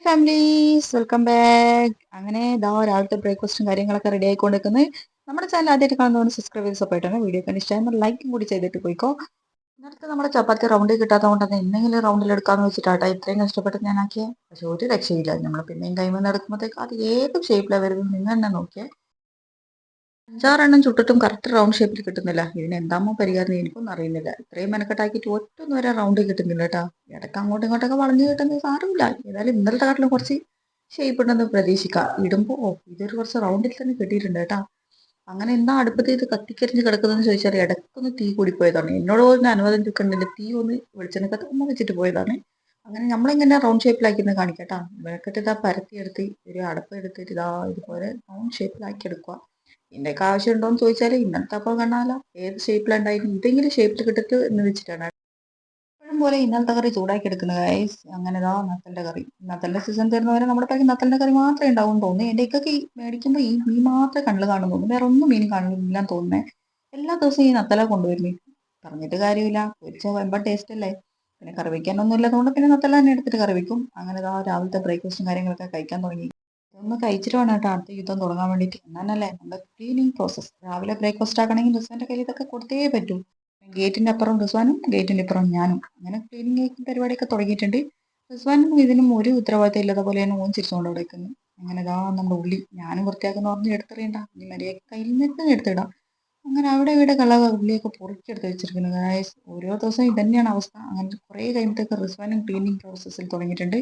Families welcome back. അങ്ങനെ ഇതാ രാവിലത്തെ ബ്രേക്ക്ഫാസ്റ്റും കാര്യങ്ങളൊക്കെ റെഡി ആയിക്കൊണ്ടിരിക്കുന്നത്. നമ്മുടെ ചാനൽ ആദ്യമായിട്ട് കാണുന്നവർ സബ്സ്ക്രൈബ് ചെയ്ത് സപ്പോർട്ട് ആണ്. വീഡിയോ ഒക്കെ ഇഷ്ടമായി ലൈക്കും കൂടി ചെയ്തിട്ട് പോയിക്കോ. നേരത്തെ നമ്മുടെ ചപ്പാത്തി റൗണ്ട് കിട്ടാത്തത് കൊണ്ട് തന്നെ എന്തെങ്കിലും റൗണ്ടിൽ എടുക്കാന്ന് വെച്ചിട്ടാട്ടോ ഇത്രയും കഷ്ടപ്പെട്ട് ഞാൻ ആക്കിയത്. പക്ഷെ ഒരു രക്ഷയില്ല. നമ്മൾ പിന്നെയും കൈമന്ന് എടുക്കുമ്പോഴത്തേക്ക് അത് ഏത് ഷേപ്പിലാണ് വരുന്നത് നിങ്ങൾ തന്നെ നോക്കിയേ. 5-6 ചുട്ടിട്ടും കറക്റ്റ് റൗണ്ട് ഷേപ്പിൽ കിട്ടുന്നില്ല. ഇതിന് എന്താമോ പരിഹാരം എനിക്കൊന്നും അറിയുന്നില്ല. ഇത്രയും മെനക്കെട്ടാക്കിയിട്ട് ഒറ്റൊന്നും വരെ റൗണ്ട് കിട്ടുന്നില്ല കേട്ടോ. ഇടയ്ക്ക് അങ്ങോട്ടും ഇങ്ങോട്ടൊക്കെ വളഞ്ഞു കിട്ടുന്നത് സാരമില്ല. ഏതായാലും ഇന്നലത്തെ കാട്ടിലും കുറച്ച് ഷേപ്പ് ഉണ്ടെന്ന് പ്രതീക്ഷിക്കാം. ഇടുമ്പോൾ ഇതൊരു കുറച്ച് റൗണ്ടിൽ തന്നെ കിട്ടിയിട്ടുണ്ട് കേട്ടോ. അങ്ങനെ എന്താ അടുപ്പത്ത് ഇത് കത്തിക്കരിഞ്ഞ് കിടക്കുന്നതെന്ന് ചോദിച്ചാൽ ഇടയ്ക്കൊന്ന് തീ കൂടിപ്പോയതാണ്. എന്നോട് പോലും അനുവാദം ചോദിക്കണ്ടില്ല. തീ ഒന്ന് വെളിച്ചെണ്ണക്കത്ത് ഒന്ന് വെച്ചിട്ട് പോയതാണ്. അങ്ങനെ നമ്മളിങ്ങനെ റൗണ്ട് ഷേപ്പിലാക്കി കാണിക്കട്ടാ. വെക്കട്ട് ഇതാ പരത്തിയെടുത്ത് ഒരു അടപ്പ് എടുത്തിട്ട് ഇതാ ഇതുപോലെ റൗണ്ട് ഷേപ്പിലാക്കി എടുക്കുക. ഇതിൻ്റെയൊക്കെ ആവശ്യം ഉണ്ടോയെന്ന് ചോദിച്ചാൽ ഇന്നത്തെ അപ്പം കാണാമല്ലോ ഏത് ഷേപ്പിലുണ്ടായിരുന്നു. ഇതെങ്കിലും ഷേപ്പിൽ കിട്ടിട്ട് എന്ന് വെച്ചിട്ടാണ് എപ്പോഴും പോലെ ഇന്നലത്തെ കറി ചൂടാക്കി എടുക്കുന്നത് ഗൈസ്. അങ്ങനെ ഇതാ നത്തലിൻ്റെ കറി. നത്തലിൻ്റെ സീസൺ തരുന്നവരെ നമ്മുടെ പാക്കി നത്തലിൻ്റെ കറി മാത്രമേ ഉണ്ടാവും തോന്നുന്നു. എൻ്റെ ഒക്കെ ഈ മേടിക്കുമ്പോൾ ഈ മീൻ മാത്രമേ കണ്ണിൽ കാണുന്നു. വേറെ ഒന്നും മീൻ കാണുന്നില്ലാന്ന് തോന്നുന്നത്. എല്ലാ ദിവസവും ഈ നത്തല കൊണ്ടുവരുന്നു. പറഞ്ഞിട്ട് കാര്യമില്ല. പൊരിച്ച വെമ്പ ടേസ്റ്റ് അല്ലേ. പിന്നെ കറി വയ്ക്കാനൊന്നും ഇല്ലാത്തതുകൊണ്ട് പിന്നെ നത്തല തന്നെ എടുത്തിട്ട് കറി വയ്ക്കും. അങ്ങനെ ഇതാ രാവിലത്തെ ബ്രേക്ക്ഫാസ്റ്റും കാര്യങ്ങളൊക്കെ കഴിക്കാൻ തുടങ്ങി. ഇതൊന്ന് കഴിച്ചിട്ട് വേണം കേട്ടോ അടുത്ത യുദ്ധം തുടങ്ങാൻ വേണ്ടിയിട്ട്. എന്നാലല്ലേ നമ്മുടെ ക്ലീനിങ് പ്രോസസ്സ്. രാവിലെ ബ്രേക്ക്ഫാസ്റ്റ് ആക്കണമെങ്കിൽ റിസ്വാൻ്റെ കയ്യിൽ ഇതൊക്കെ കൊടുത്തേ പറ്റൂ. ഗേറ്റിൻ്റെ അപ്പുറം റിസ്വാനും ഗേറ്റിൻ്റെ ഇപ്പുറം ഞാനും. അങ്ങനെ ക്ലീനിങ് പരിപാടിയൊക്കെ തുടങ്ങിയിട്ടുണ്ട്. റിസ്വാനും ഇതിനും ഒരു ഉത്തരവാദിത്തം ഇല്ലാത്ത പോലെയാണ് ഓൻ ചിരിച്ചുകൊണ്ട് അവിടെ വെക്കുന്നത്. അങ്ങനെ ഇതാ നമ്മുടെ ഉള്ളി ഞാനും വൃത്തിയാക്കുന്ന പറഞ്ഞ് എടുത്തെറിയണ്ട. ഇനി മര്യാദ കയ്യിൽ നിന്ന് എടുത്തിടാം. അങ്ങനെ അവിടെ ഇവിടെ ഉള്ളിയൊക്കെ പൊറുക്കിയെടുത്ത് വെച്ചിരിക്കുന്നു ഗായ്സ്. ഓരോ ദിവസവും ഇതന്നെയാണ് അവസ്ഥ. അങ്ങനെ കുറേ കഴിയുമ്പോഴത്തേക്ക് റിസ്വാനും ക്ലീനിങ് പ്രോസസ്സിൽ തുടങ്ങിയിട്ടുണ്ട്.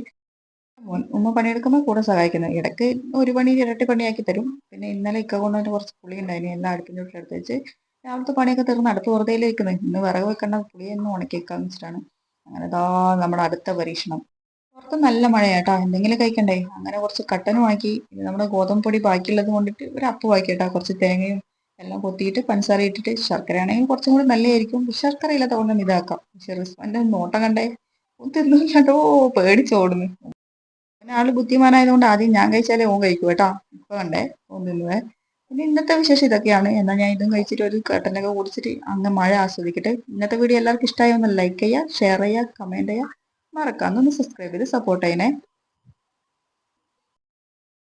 ഉമ്മ പണിയെടുക്കുമ്പോൾ കൂടെ സഹായിക്കുന്നത്. ഇടയ്ക്ക് ഒരു പണി ഇരട്ടി പണിയാക്കി തരും. പിന്നെ ഇന്നലെ ഇക്ക കൊണ്ടുവന്ന് കുറച്ച് പുളി ഉണ്ടായിരുന്നു. എല്ലാം അടുപ്പിൻ്റെ വീട്ടിൽ എടുത്ത് വെച്ച് രാവിലത്തെ പണിയൊക്കെ തീർന്ന് അടുപ്പ് വെറുതെ വെക്കുന്നത്. ഇന്ന് വിറക് വെക്കേണ്ട പുളിയൊന്നും ഉണക്കി വെക്കാന്ന് വെച്ചിട്ടാണ്. അങ്ങനെ ഇതാ നമ്മുടെ അടുത്ത പരീക്ഷണം. പുറത്ത് നല്ല മഴയാട്ടോ. എന്തെങ്കിലും കഴിക്കണ്ടേ. അങ്ങനെ കുറച്ച് കട്ടനും ആക്കി. ഇത് നമ്മുടെ ഗോതമ്പ് പൊടി ബാക്കിയുള്ളത് കൊണ്ടിട്ട് ഒരു അപ്പ് ആക്കിയിട്ടാ. കുറച്ച് തേങ്ങയും എല്ലാം കൊത്തിയിട്ട് പഞ്ചസാര ഇട്ടിട്ട് ശർക്കര ആണെങ്കിൽ കുറച്ചും കൂടി നല്ലതായിരിക്കും. ശർക്കര ഇല്ലാത്ത കൊണ്ടും ഇതാക്കാം. പക്ഷെ റിസ്വാൻ്റെ നോട്ടം കണ്ടേ തിന്നില്ലാട്ടോ പേടിച്ചോടുന്നു. പിന്നെ ആള് ബുദ്ധിമാനായതുകൊണ്ട് ആദ്യം ഞാൻ കഴിച്ചാലേ ഓൻ കഴിക്കൂ കേട്ടോ. ഇപ്പൊ കണ്ടേ ഓൻ തിന്നുവേ. പിന്നെ ഇന്നത്തെ വിശേഷം ഇതൊക്കെയാണ്. എന്നാൽ ഞാൻ ഇതും കഴിച്ചിട്ട് ഒരു കട്ടനൊക്കെ കുടിച്ചിട്ട് അങ്ങ് മഴ ആസ്വദിക്കട്ടെ. ഇന്നത്തെ വീഡിയോ എല്ലാവർക്കും ഇഷ്ടമായി ഒന്ന് ലൈക്ക് ചെയ്യുക, ഷെയർ ചെയ്യുക, കമൻറ്റ് ചെയ്യുക. മറക്കാമെന്ന് ഒന്ന് സബ്സ്ക്രൈബ് ചെയ്ത് സപ്പോർട്ട് ചെയ്യണേ.